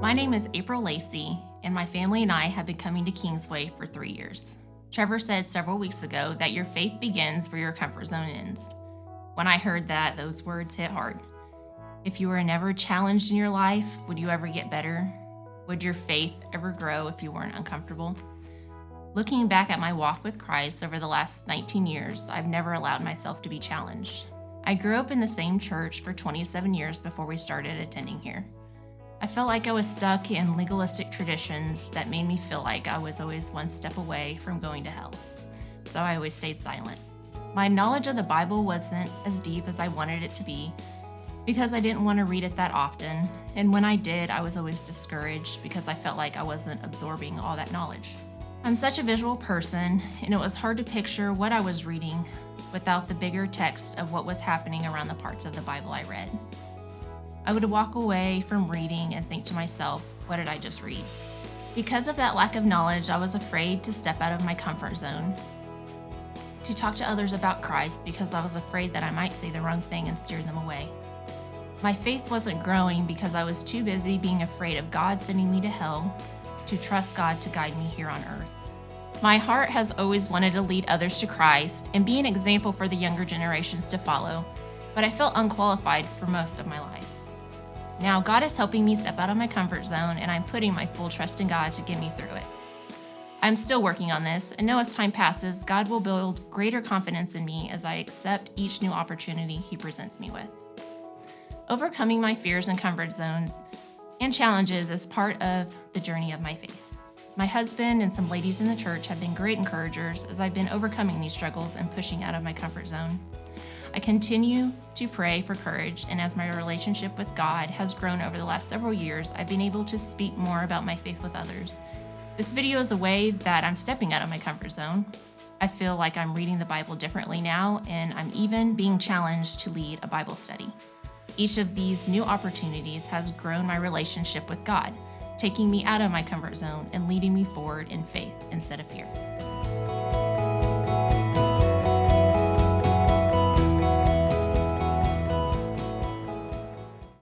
My name is April Lacey, and my family and I have been coming to Kingsway for 3 years. Trevor said several weeks ago that your faith begins where your comfort zone ends. When I heard that, those words hit hard. If you were never challenged in your life, would you ever get better? Would your faith ever grow if you weren't uncomfortable? Looking back at my walk with Christ over the last 19 years, I've never allowed myself to be challenged. I grew up in the same church for 27 years before we started attending here. I felt like I was stuck in legalistic traditions that made me feel like I was always one step away from going to hell. So I always stayed silent. My knowledge of the Bible wasn't as deep as I wanted it to be because I didn't want to read it that often, and when I did, I was always discouraged because I felt like I wasn't absorbing all that knowledge. I'm such a visual person, and it was hard to picture what I was reading without the bigger text of what was happening around the parts of the Bible I read. I would walk away from reading and think to myself, what did I just read? Because of that lack of knowledge, I was afraid to step out of my comfort zone, to talk to others about Christ because I was afraid that I might say the wrong thing and steer them away. My faith wasn't growing because I was too busy being afraid of God sending me to hell to trust God to guide me here on earth. My heart has always wanted to lead others to Christ and be an example for the younger generations to follow, but I felt unqualified for most of my life. Now, God is helping me step out of my comfort zone, and I'm putting my full trust in God to get me through it. I'm still working on this, and know as time passes, God will build greater confidence in me as I accept each new opportunity He presents me with. Overcoming my fears and comfort zones and challenges is part of the journey of my faith. My husband and some ladies in the church have been great encouragers as I've been overcoming these struggles and pushing out of my comfort zone. I continue to pray for courage, and as my relationship with God has grown over the last several years, I've been able to speak more about my faith with others. This video is a way that I'm stepping out of my comfort zone. I feel like I'm reading the Bible differently now, and I'm even being challenged to lead a Bible study. Each of these new opportunities has grown my relationship with God, taking me out of my comfort zone and leading me forward in faith instead of fear.